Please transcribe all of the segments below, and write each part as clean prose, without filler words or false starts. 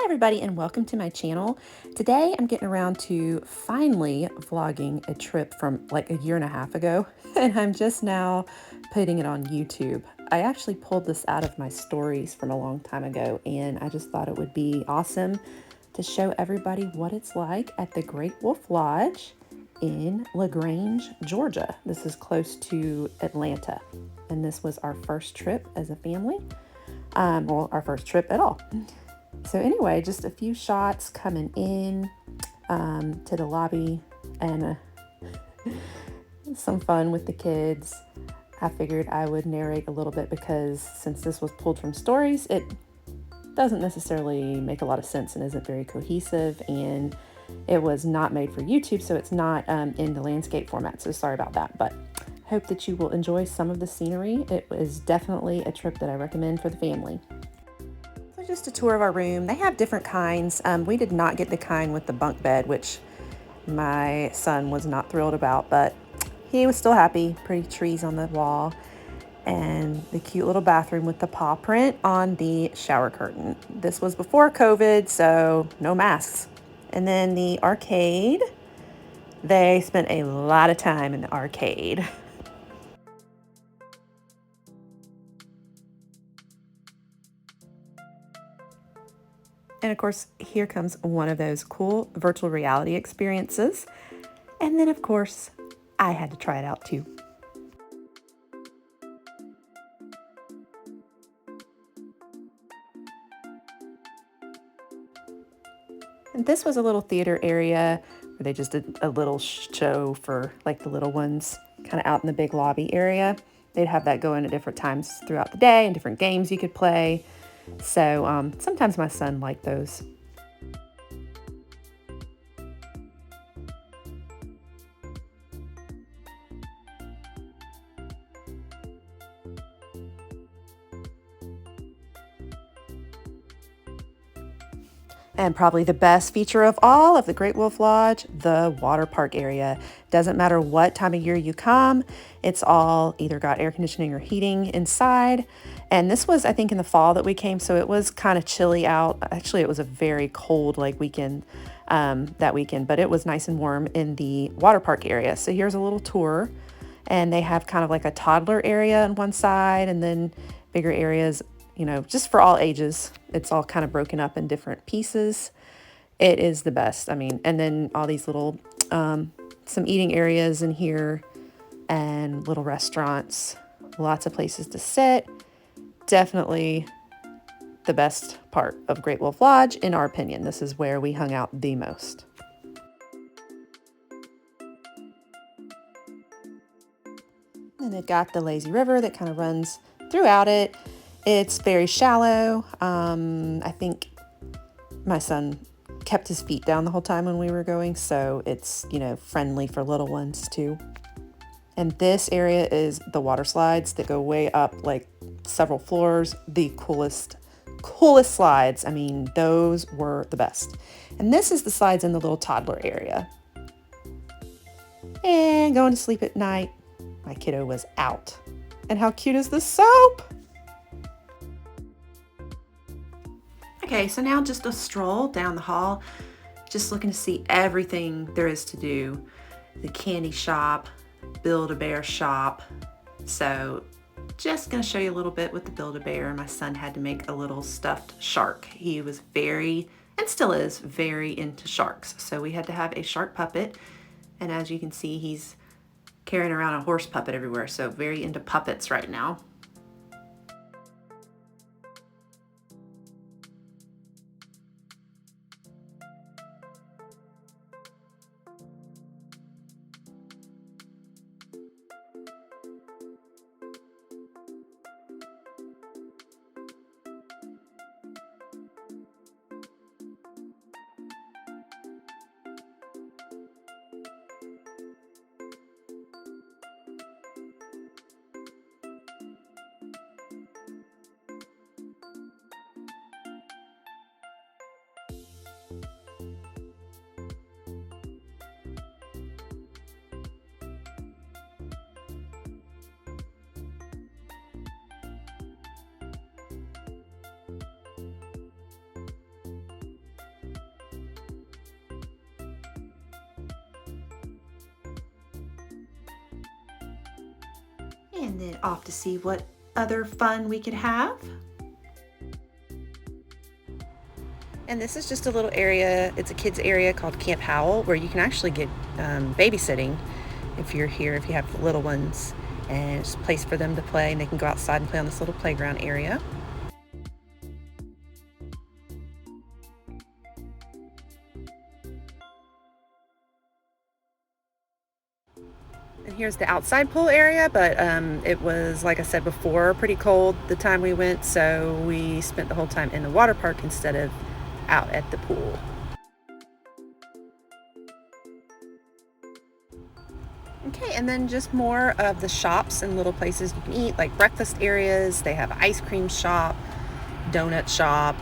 Hi everybody and welcome to my channel. Today I'm getting around to finally vlogging a trip from like a year and a half ago and I'm just now putting it on YouTube. I actually pulled this out of my stories from a long time ago and I just thought it would be awesome to show everybody what it's like at the Great Wolf Lodge in LaGrange, Georgia. This is close to Atlanta and this was our first trip as a family. Well, our first trip at all. So anyway, just a few shots coming in to the lobby and some fun with the kids. I figured I would narrate a little bit because since this was pulled from stories, it doesn't necessarily make a lot of sense and isn't very cohesive, and it was not made for YouTube, so it's not in the landscape format, so sorry about that, but hope that you will enjoy some of the scenery. It was definitely a trip that I recommend for the family. So just a tour of our room. They have different kinds. We did not get the kind with the bunk bed, which my son was not thrilled about, but he was still happy. Pretty trees on the wall and the cute little bathroom with the paw print on the shower curtain. This was before COVID, so no masks. And then the arcade. They spent a lot of time in the arcade. And of course, here comes one of those cool virtual reality experiences. And then of course, I had to try it out too. And this was a little theater area where they just did a little show for like the little ones, kind of out in the big lobby area. They'd have that going at different times throughout the day and different games you could play. So sometimes my son liked those. And probably the best feature of all of the Great Wolf Lodge, the water park area. Doesn't matter what time of year you come, it's all either got air conditioning or heating inside. And this was, I think, in the fall that we came, so it was kind of chilly out. Actually, it was a very cold weekend that weekend, but it was nice and warm in the water park area. So here's a little tour, and they have kind of like a toddler area on one side and then bigger areas, you know, just for all ages. It's all kind of broken up in different pieces. It is the best. I mean, and then all these little, some eating areas in here and little restaurants, lots of places to sit. Definitely the best part of Great Wolf Lodge, in our opinion. This is where we hung out the most. And they've got the lazy river that kind of runs throughout it. It's very shallow. I think my son kept his feet down the whole time when we were going, so it's, you know, friendly for little ones too. And this area is the water slides that go way up like several floors. The coolest slides. I mean, those were the best. And this is the slides in the little toddler area. And going to sleep at night, my kiddo was out. And how cute is the soap? Okay, so now just a stroll down the hall, just looking to see everything there is to do. The candy shop, Build-A-Bear shop. So just gonna show you a little bit with the Build-A-Bear. My son had to make a little stuffed shark. He was very, and still is, very into sharks. So we had to have a shark puppet. And as you can see, he's carrying around a horse puppet everywhere. So very into puppets right now. And then off to see what other fun we could have. And this is just a little area, it's a kids area called Camp Howell, where you can actually get babysitting if you're here, if you have little ones, and it's a place for them to play, and they can go outside and play on this little playground area. And here's the outside pool area, but it was, like I said before, pretty cold the time we went, so we spent the whole time in the water park instead of out at the pool. Okay, and then just more of the shops and little places you can eat, like breakfast areas. They have an ice cream shop, donut shop,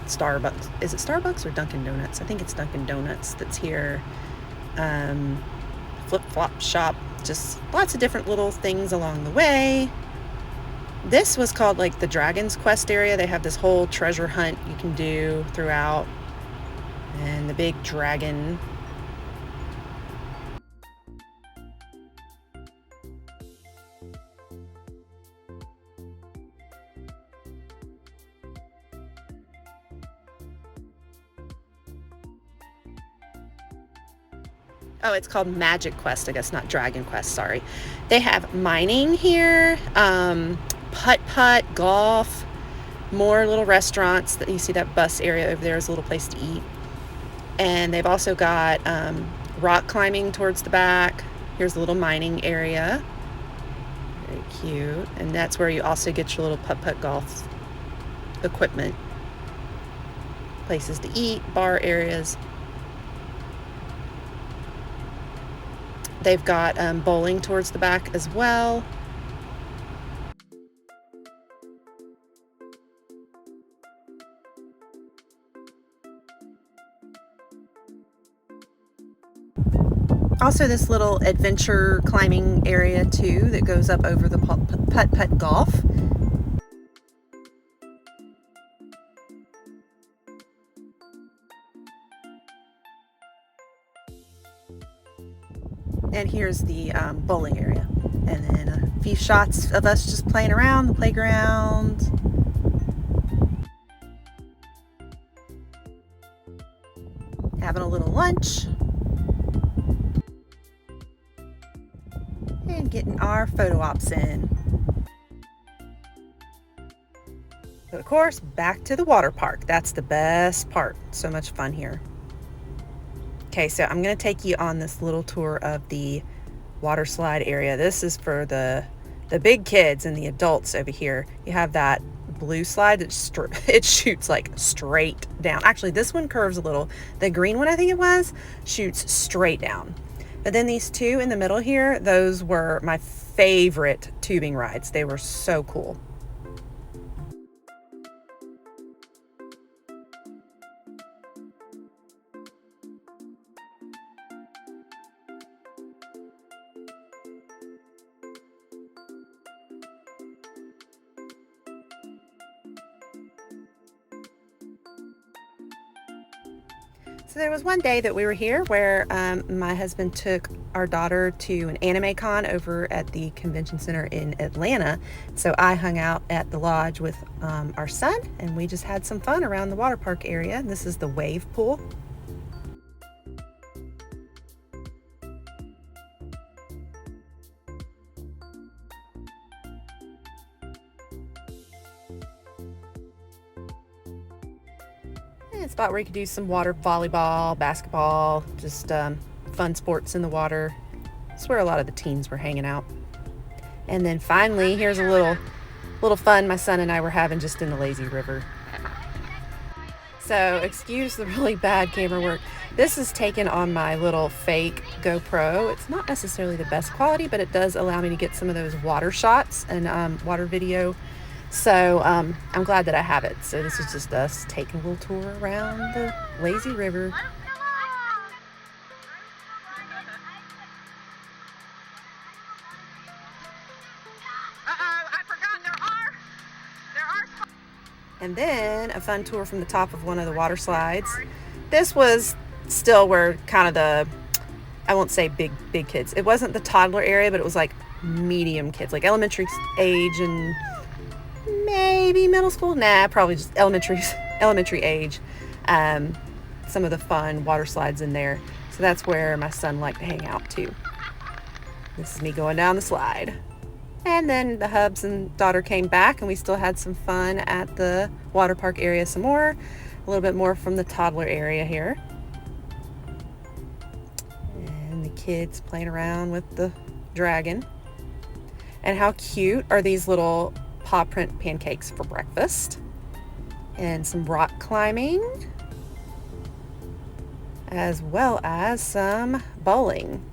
Starbucks. Is it Starbucks or Dunkin' Donuts? I think it's Dunkin' Donuts that's here. Flip-flop shop, just lots of different little things along the way. This was called like the Dragon's Quest area. They have this whole treasure hunt you can do throughout, and the big dragon. Oh, it's called Magic Quest, I guess, not Dragon Quest, sorry. They have mining here, putt, golf, more little restaurants. That you see that bus area over there is a little place to eat. And they've also got rock climbing towards the back. Here's a little mining area. Very cute. And that's where you also get your little putt golf equipment. Places to eat, bar areas. They've got bowling towards the back as well. Also this little adventure climbing area too that goes up over the putt golf. And here's the bowling area. And then a few shots of us just playing around the playground. Having a little lunch. And getting our photo ops in. But of course, back to the water park. That's the best part. So much fun here. Okay, so I'm going to take you on this little tour of the water slide area. This is for the big kids and the adults over here. You have that blue slide that it shoots like straight down. Actually, this one curves a little. The green one, I think it was, shoots straight down. But then these two in the middle here, those were my favorite tubing rides. They were so cool. So there was one day that we were here where my husband took our daughter to an anime con over at the convention center in Atlanta. So I hung out at the lodge with our son, and we just had some fun around the water park area. This is the wave pool. A spot where you could do some water volleyball, basketball, just fun sports in the water. It's where a lot of the teens were hanging out. And then finally, here's a little fun my son and I were having just in the lazy river. So excuse the really bad camera work. This is taken on my little fake GoPro. It's not necessarily the best quality, but it does allow me to get some of those water shots and water video. So I'm glad that I have it. So this is just us taking a little tour around the lazy river. I forgot there are. And then a fun tour from the top of one of the water slides. This was still where kind of I won't say big kids. It wasn't the toddler area, but it was like medium kids, like elementary age and maybe middle school. Nah, probably just elementary age. Some of the fun water slides in there. So that's where my son liked to hang out too. This is me going down the slide. And then the hubs and daughter came back, and we still had some fun at the water park area some more. A little bit more from the toddler area here. And the kids playing around with the dragon. And how cute are these little paw print pancakes for breakfast. And some rock climbing, as well as some bowling.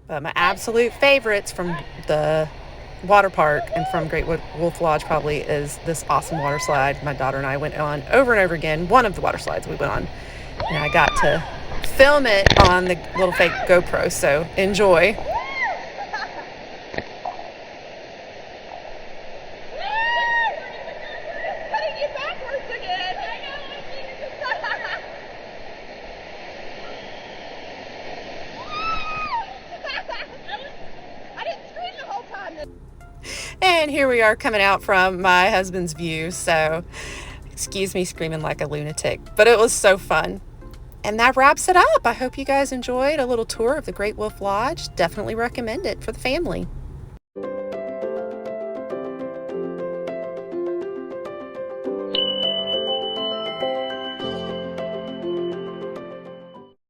But my absolute favorites from the water park and from Great Wolf Lodge probably is this awesome water slide my daughter and I went on over and over again. One of the water slides we went on, and I got to film it on the little fake GoPro, so enjoy. And here we are coming out from my husband's view, so excuse me screaming like a lunatic, but it was so fun. And that wraps it up. I hope you guys enjoyed a little tour of the Great Wolf Lodge. Definitely recommend it for the family.